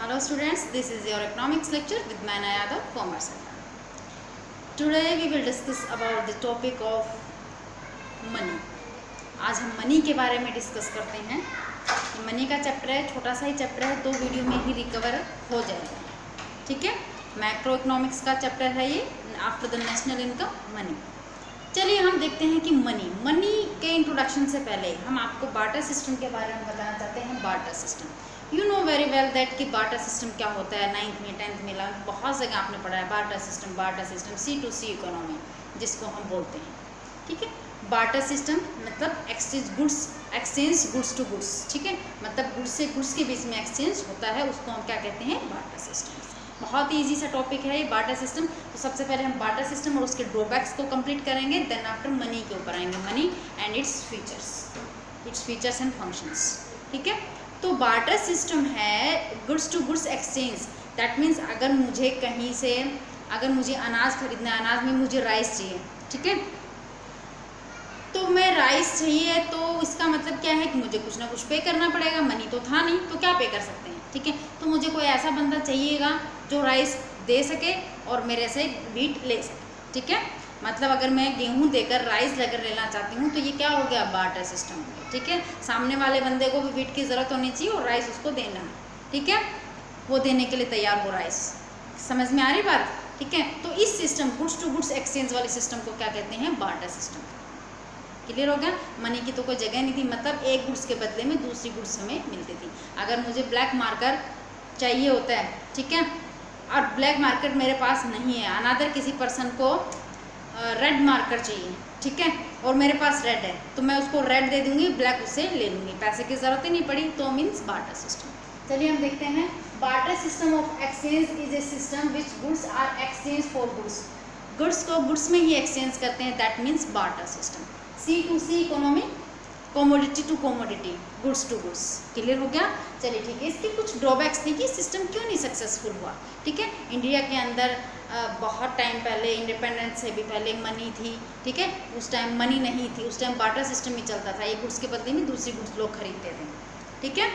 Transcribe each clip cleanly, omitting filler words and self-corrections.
Hello students, this is your economics lecture with Maina Yadav, former center. Today we will discuss about the topic of money. आज हम money के बारे में discuss करते हैं। Money का चैप्टर है, छोटा सा ही चैप्टर है, 2 वीडियो में ही रिकवर हो जाएगा। ठीक है, मैक्रो इकोनॉमिक्स का चैप्टर है ये, after the national income money. चलिए हम देखते हैं कि मनी के इंट्रोडक्शन से पहले हम आपको बार्टर सिस्टम के बारे में बताना चाहते हैं। Barter system you know very well that कि बार्टर सिस्टम क्या होता है। 9th में 10th में बहुत जगह आपने पढ़ा है बार्टर सिस्टम C2C इकोनॉमी जिसको हम बोलते हैं। ठीक है, बार्टर सिस्टम मतलब एक्सचेंज गुड्स टू गुड्स। ठीक है, मतलब गुड्स से गुड्स के बीच में एक्सचेंज होता है, उसको हम क्या कहते हैं, बार्टर सिस्टम। बहुत ही ईजी सा टॉपिक है ये बार्टर सिस्टम। तो सबसे पहले हम बार्टर सिस्टम और उसके ड्रॉबैक्स को कंप्लीट करेंगे, देन आफ्टर मनी के ऊपर आएंगे, money and its features and functions. ठीक है, तो बार्टर सिस्टम है goods to goods exchange. That means अगर मुझे कहीं से मुझे अनाज खरीदना है, अनाज में मुझे राइस चाहिए, ठीक है, तो मैं राइस चाहिए तो इसका मतलब क्या है कि मुझे कुछ ना कुछ पे करना पड़ेगा। मनी तो था नहीं तो क्या पे कर सकते हैं। ठीक है, तो मुझे कोई ऐसा बंदा चाहिएगा जो राइस दे सके और मेरे से व्हीट ले सके। ठीक है, मतलब अगर मैं गेहूं देकर राइस लेकर लेना चाहती हूँ तो ये क्या हो गया, बार्टर सिस्टम हो गया। ठीक है, सामने वाले बंदे को भी व्हीट की ज़रूरत होनी चाहिए और राइस उसको देना है। ठीक है, वो देने के लिए तैयार हो राइस। समझ में आ रही बात। ठीक है, तो इस system goods to goods exchange वाले सिस्टम को क्या कहते हैं, बार्टर सिस्टम। क्लियर हो गया। मनी की तो कोई जगह नहीं थी, मतलब एक गुड्स के बदले में दूसरी गुड्स हमें मिलती थी। अगर मुझे ब्लैक मार्कर चाहिए होता है, ठीक है, और ब्लैक मार्कर मेरे पास नहीं है, अनादर किसी पर्सन को रेड मार्कर चाहिए, ठीक है, और मेरे पास रेड है, तो मैं उसको रेड दे दूंगी, ब्लैक उससे ले लूँगी, पैसे की ज़रूरत ही नहीं पड़ी, तो मीन्स बार्टर सिस्टम। चलिए हम देखते हैं। Barter system of exchange is a system which goods are exchange for goods को गुड्स में ही एक्सचेंज करते हैं, that means barter system. C2C economy, commodity to commodity, goods to goods. Clear हो गया। चलिए ठीक है, इसके कुछ ड्रॉबैक्स थी कि सिस्टम क्यों नहीं सक्सेसफुल हुआ। ठीक है, इंडिया के अंदर बहुत टाइम पहले, इंडिपेंडेंस से भी पहले मनी थी। ठीक है, उस टाइम मनी नहीं थी, उस टाइम बार्टर सिस्टम ही चलता था, एक गुड्स के बदले में दूसरी गुड्स लोग खरीदते थे। ठीक है,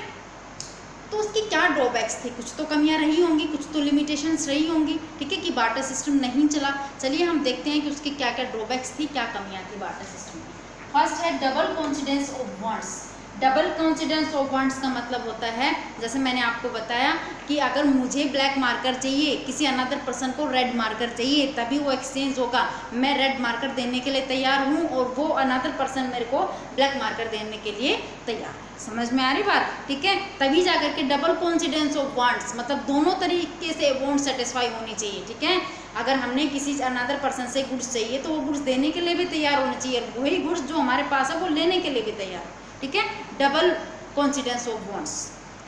तो उसकी क्या ड्रॉबैक्स थी, कुछ तो कमियां रही होंगी, कुछ तो लिमिटेशंस रही होंगी। ठीक है, कि बार्टर सिस्टम नहीं चला। चलिए हम देखते हैं कि उसकी क्या क्या ड्रॉबैक्स थी, क्या कमियां थी बार्टर सिस्टम में। फर्स्ट है double coincidence of wants. Double coincidence of wants का मतलब होता है, जैसे मैंने आपको बताया कि अगर मुझे ब्लैक मार्कर चाहिए, किसी अनदर पर्सन को रेड मार्कर चाहिए, तभी वो एक्सचेंज होगा। मैं रेड मार्कर देने के लिए तैयार हूँ और वो अनदर पर्सन मेरे को ब्लैक मार्कर देने के लिए तैयार है। समझ में आ रही बात। ठीक है, तभी जाकर के डबल कॉन्सिडेंस ऑफ वांट्स, मतलब दोनों तरीके से वांट सेटिस्फाई होनी चाहिए। ठीक है, अगर हमने किसी अनदर पर्सन से गुड्स चाहिए तो वो गुड्स देने के लिए भी तैयार होना चाहिए, वही गुड्स जो हमारे पास है वो लेने के लिए भी तैयार है। ठीक है, डबल कॉन्सिडेंस ऑफ वांट्स,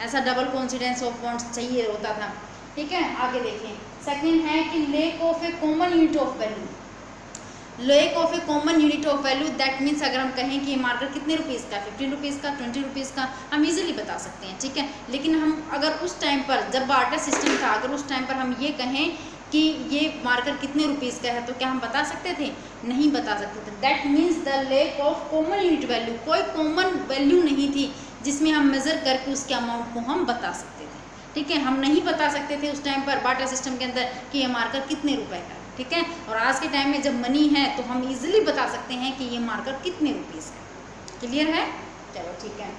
ऐसा डबल कॉन्सिडेंस ऑफ वांट्स चाहिए होता था। ठीक है, आगे देखिए। सेकंड है कि lake of A common unit of value. Lake of A common unit of value, that means अगर हम कहें कि ये मार्कर कितने रुपीज़ का, 15 रुपीज़ का, 20 रुपीज़ का, हम इजीली बता सकते हैं। ठीक है, लेकिन हम अगर उस टाइम पर, जब बार्टर सिस्टम था, अगर उस टाइम पर हम ये कहें कि ये मार्कर कितने रुपीज़ का है, तो क्या हम बता सकते थे, नहीं बता सकते थे। That means the lake of common unit value, कोई कॉमन वैल्यू नहीं थी जिसमें हम मेज़र करके उसके अमाउंट को हम बता सकते थे। ठीक है, हम नहीं बता सकते थे उस टाइम पर बार्टर सिस्टम के अंदर कि ये मार्कर कितने रुपए का है। ठीक है, और आज के टाइम में जब मनी है तो हम इजीली बता सकते हैं कि ये मार्कर कितने रुपीज़ का। क्लियर है। चलो ठीक है।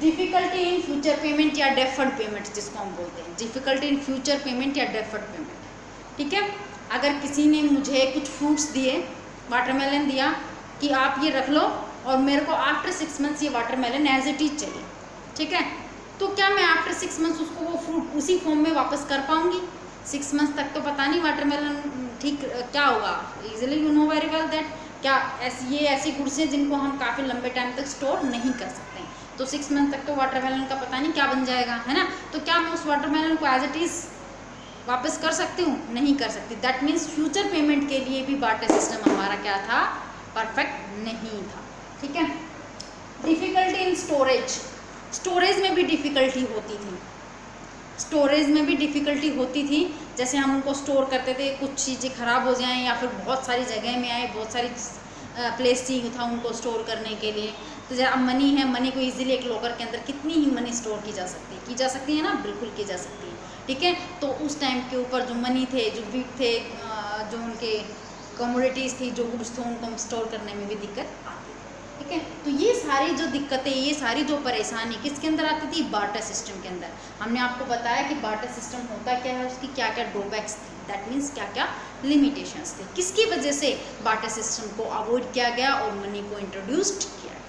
डिफ़िकल्टी इन फ्यूचर पेमेंट या डेफर्ड पेमेंट जिसको हम बोलते हैं, डिफ़िकल्टी इन फ्यूचर पेमेंट या डेफर्ड पेमेंट। ठीक है, अगर किसी ने मुझे कुछ फ्रूट्स दिए, वाटरमेलन दिया कि आप ये रख लो और मेरे को आफ्टर 6 मंथ्स ये वाटरमेलन एज इट इज चाहिए, ठीक है, तो क्या मैं आफ्टर 6 मंथ्स उसको वो फ्रूट उसी फॉर्म में वापस कर पाऊंगी? 6 मंथ्स तक तो पता नहीं वाटरमेलन ठीक क्या होगा। Easily you know very well that क्या ये ऐसी गुड्स हैं जिनको हम काफ़ी लंबे टाइम तक स्टोर नहीं कर सकते, तो 6 मंथ तक तो वाटरमेलन का पता नहीं क्या बन जाएगा, है ना। तो क्या मैं उस वाटरमेलन को एज इट इज़ वापस कर सकती हूँ? नहीं कर सकती। दैट मीन्स फ्यूचर पेमेंट के लिए भी बार्टर सिस्टम हमारा क्या था, परफेक्ट नहीं था। ठीक है। डिफ़िकल्टी इन स्टोरेज, स्टोरेज में भी डिफ़िकल्टी होती थी, स्टोरेज में भी डिफ़िकल्टी होती थी। जैसे हम उनको स्टोर करते थे, कुछ चीज़ें ख़राब हो जाएं या फिर बहुत सारी जगह में आए, बहुत सारी प्लेस चाहिए था उनको स्टोर करने के लिए। तो जब मनी है, मनी को इजीली एक लॉकर के अंदर कितनी ही मनी स्टोर की जा सकती है ना, बिल्कुल की जा सकती है। ठीक है। तो उस टाइम के ऊपर जो मनी थे, जो वीट थे, जो उनके कमोडिटीज़ थी, जो गुड्स थे, उनको हम स्टोर करने में भी दिक्कत आती थी, ठीक है। तो ये सारी जो दिक्कतें, ये सारी जो परेशानी किसके अंदर आती थी? बार्टर सिस्टम के अंदर। हमने आपको बताया कि बार्टर सिस्टम होता क्या है, उसकी क्या क्या ड्रॉबैक्स थी, दैट मीन्स क्या क्या लिमिटेशंस थे, किसकी वजह से बार्टर सिस्टम को अवॉइड किया गया और मनी को इंट्रोड्यूस्ड किया गया।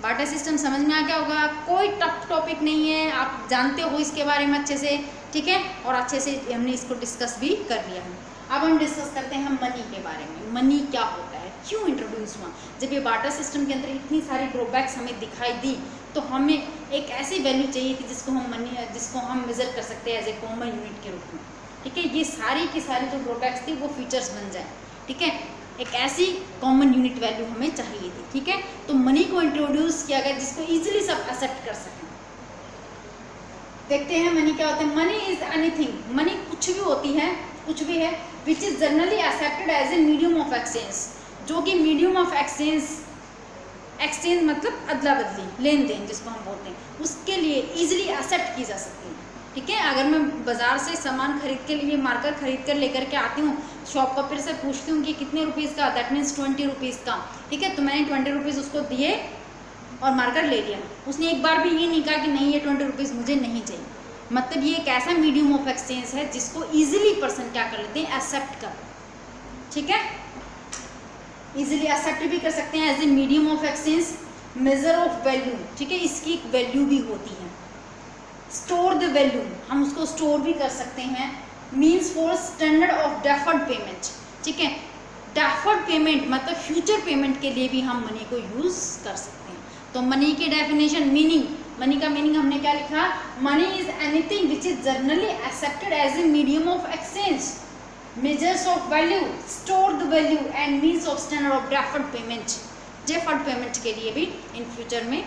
बार्टर सिस्टम समझ में आ गया होगा, कोई टफ टॉपिक नहीं है, आप जानते हो इसके बारे में अच्छे से, ठीक है। और अच्छे से हमने इसको डिस्कस भी कर लिया है। अब हम डिस्कस करते हैं मनी के बारे में। मनी क्या होता है, क्यों इंट्रोड्यूस हुआ? जब ये बार्टर सिस्टम के अंदर इतनी सारी ड्रॉबैक्स हमें दिखाई दी, तो हमें एक ऐसी वैल्यू चाहिए थी जिसको हम मेजर कर सकते हैं एज ए कॉमन यूनिट के रूप में, ठीक है। ये सारी की सारी जो ड्रॉबैक्स थी वो फीचर्स बन जाए, ठीक है। एक ऐसी कॉमन यूनिट वैल्यू हमें चाहिए थी, ठीक है। तो मनी को इंट्रोड्यूस किया गया जिसको ईजिली सब एक्सेप्ट कर सकें। देखते हैं मनी क्या होता है। मनी इज एनीथिंग, मनी कुछ भी होती है, कुछ भी है, which is generally accepted as a medium of exchange, जो कि मीडियम ऑफ एक्सचेंज मतलब अदला बदली, लेन देन जिसको हम बोलते हैं, उसके लिए इजीली एक्सेप्ट की जा सकती है, ठीक है। अगर मैं बाज़ार से सामान खरीद के लिए मार्कर खरीद कर लेकर के आती हूँ, शॉपकीपर से पूछती हूँ कि कितने रुपीज़ का, दैट मीन्स 20 रुपीज़ का, ठीक है। तो मैंने 20 रुपीज़ उसको दिए और मार्कर ले लिया, उसने एक बार भी ये नहीं कहा कि नहीं ये 20 रुपीज़ मुझे नहीं चाहिए। मतलब ये एक ऐसा मीडियम ऑफ एक्सचेंज है जिसको ईजिली पर्सन क्या कर लेते हैं, एक्सेप्ट कर, ठीक है। इजीली एक्सेप्ट भी कर सकते हैं as a medium of exchange, measure of value, ठीक है। इसकी एक वैल्यू भी होती है। स्टोर द वैल्यू, हम उसको स्टोर भी कर सकते हैं। Means for standard of deferred payment, ठीक है। डेफर्ड पेमेंट मतलब फ्यूचर पेमेंट के लिए भी हम मनी को यूज कर सकते हैं। तो मनी की डेफिनेशन, मीनिंग, मनी का मीनिंग हमने क्या लिखा? Money is anything which is generally accepted as a medium of exchange, measures of value, store the value and means of standard of deferred payment. Deferred payment के लिए भी in future में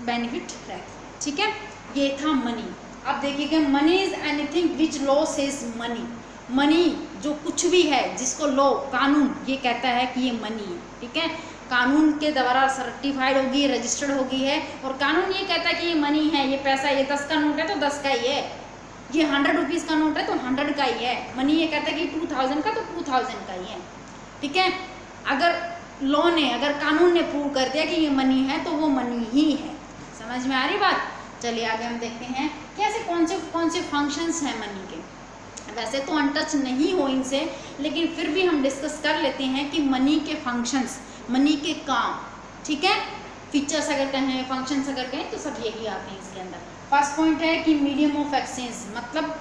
benefit रहता है, ठीक है। ये था मनी। अब देखिएगा, money is anything which law says money, money जो कुछ भी है जिसको लॉ, कानून ये कहता है कि ये मनी है, ठीक है। कानून के द्वारा सर्टिफाइड होगी, रजिस्टर्ड होगी है, और कानून ये कहता है कि ये मनी है, ये पैसा, ये 10 का नोट है तो 10 का ही है, ये 100 रुपीज़ का नोट है तो 100 का ही है। मनी ये कहता है कि 2000 का तो 2000 का ही है, ठीक है। अगर लॉ ने, अगर कानून ने प्रूव कर दिया कि ये मनी है तो वो मनी ही है। समझ में आ रही बात? चलिए आगे हम देखते हैं कैसे कौन से फंक्शंस हैं मनी के। वैसे तो अनटच नहीं हो इनसे, लेकिन फिर भी हम डिस्कस कर लेते हैं कि मनी के फंक्शंस, मनी के काम, ठीक है। फीचर्स अगर कहें, फंक्शंस अगर कहें तो सब यही आते हैं इसके अंदर। फर्स्ट पॉइंट है कि मीडियम ऑफ एक्सचेंज, मतलब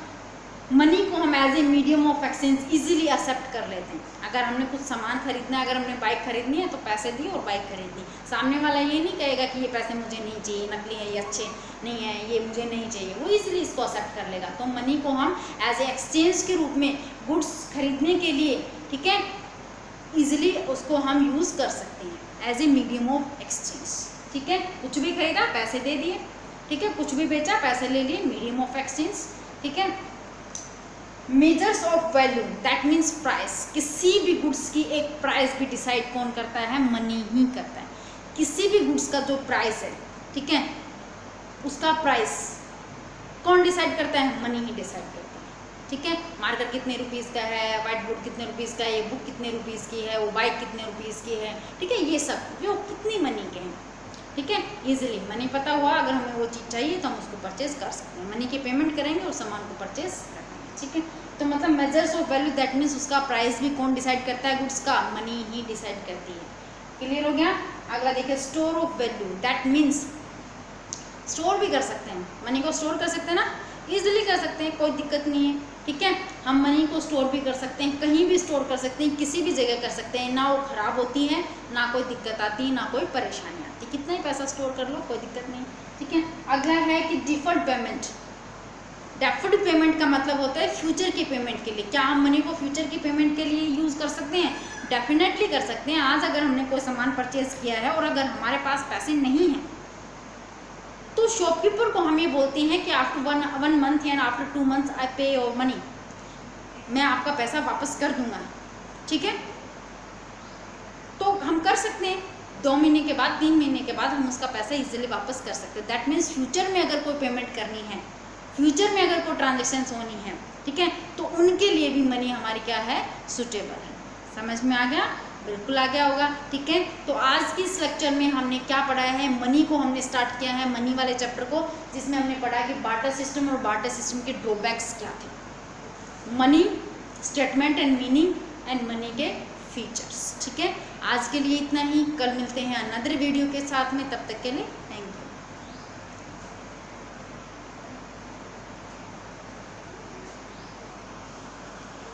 मनी को हम as a medium of exchange easily accept कर लेते हैं। अगर हमने कुछ सामान खरीदना है, अगर हमने बाइक खरीदनी है तो पैसे दिए और बाइक खरीद दी, सामने वाला ये नहीं कहेगा कि ये पैसे मुझे नहीं चाहिए, नकली है, ये अच्छे नहीं है, ये मुझे नहीं चाहिए, वो इजीली इसको एक्सेप्ट कर लेगा। तो मनी को हम एज ए एक्सचेंज के रूप में गुड्स खरीदने के लिए, ठीक है, ईजिली उसको हम यूज़ कर सकते हैं as a medium of exchange, ठीक है। कुछ भी खरीदा, पैसे दे दिए, ठीक है, कुछ भी बेचा, पैसे ले लिए, मीडियम ऑफ एक्सचेंज, ठीक है। Measures of value, that means price, किसी भी गुड्स की एक प्राइस भी डिसाइड कौन करता है? मनी ही करता है। किसी भी गुड्स का जो प्राइस है, ठीक है, उसका प्राइस कौन डिसाइड करता है? मनी ही डिसाइड करता है, ठीक है। मार्कर कितने रुपीज़ का है, वाइट बोर्ड कितने रुपीज़ का है, ये बुक कितने रुपीज़ की है, वो बाइक कितने रुपीज़ की है, ठीक है। ये सब जो कितनी मनी के हैं, ठीक है। इजीली मनी पता हुआ, अगर हमें वो चीज़ चाहिए तो हम उसको परचेज कर सकते हैं। मनी की पेमेंट करेंगे और सामान को परचेज करेंगे, ठीक है। तो मतलब measures of value, that means उसका प्राइस भी कौन डिसाइड करता है? गुड्स का, मनी ही डिसाइड करती है। क्लियर हो गया? अगला देखिए, store of value, that means store भी कर सकते हैं, मनी को स्टोर कर सकते हैं ना, ईजिली कर सकते हैं, कोई दिक्कत नहीं है, ठीक है। हम मनी को स्टोर भी कर सकते हैं, कहीं भी स्टोर कर सकते हैं, किसी भी जगह कर सकते हैं, ना वो ख़राब होती है, ना कोई दिक्कत आती है, ना कोई परेशानी आती, कितना ही पैसा स्टोर कर लो, कोई दिक्कत नहीं, ठीक है। अगला है कि डिफर्ड पेमेंट। डेफर्ड पेमेंट का मतलब होता है फ्यूचर की पेमेंट के लिए। क्या हम मनी को फ्यूचर की पेमेंट के लिए यूज़ कर सकते हैं? डेफिनेटली कर सकते हैं। आज अगर हमने कोई सामान परचेज किया है और अगर हमारे पास पैसे नहीं हैं, तो शॉपकीपर को हम ये बोलते हैं कि after one month and after 2 months आई पे योर मनी, मैं आपका पैसा वापस कर दूंगा, ठीक है। तो हम कर सकते हैं 2 महीने के बाद, 3 महीने के बाद हम उसका पैसा इजीली वापस कर सकते हैं। दैट मीन्स फ्यूचर में अगर कोई पेमेंट करनी है फ्यूचर में अगर कोई ट्रांजेक्शन्स होनी है, ठीक है, तो उनके लिए भी मनी हमारी क्या है, सुटेबल है। समझ में आ गया? बिल्कुल आ गया होगा, ठीक है। तो आज की इस लेक्चर में हमने क्या पढ़ा है, मनी को हमने स्टार्ट किया है, मनी वाले चैप्टर को, जिसमें हमने पढ़ा कि बार्टर सिस्टम और बार्टर सिस्टम के ड्रॉबैक्स क्या थे, money statement and meaning and money के फीचर्स, ठीक है। आज के लिए इतना ही, कल मिलते हैं अनदर वीडियो के साथ में, तब तक के लिए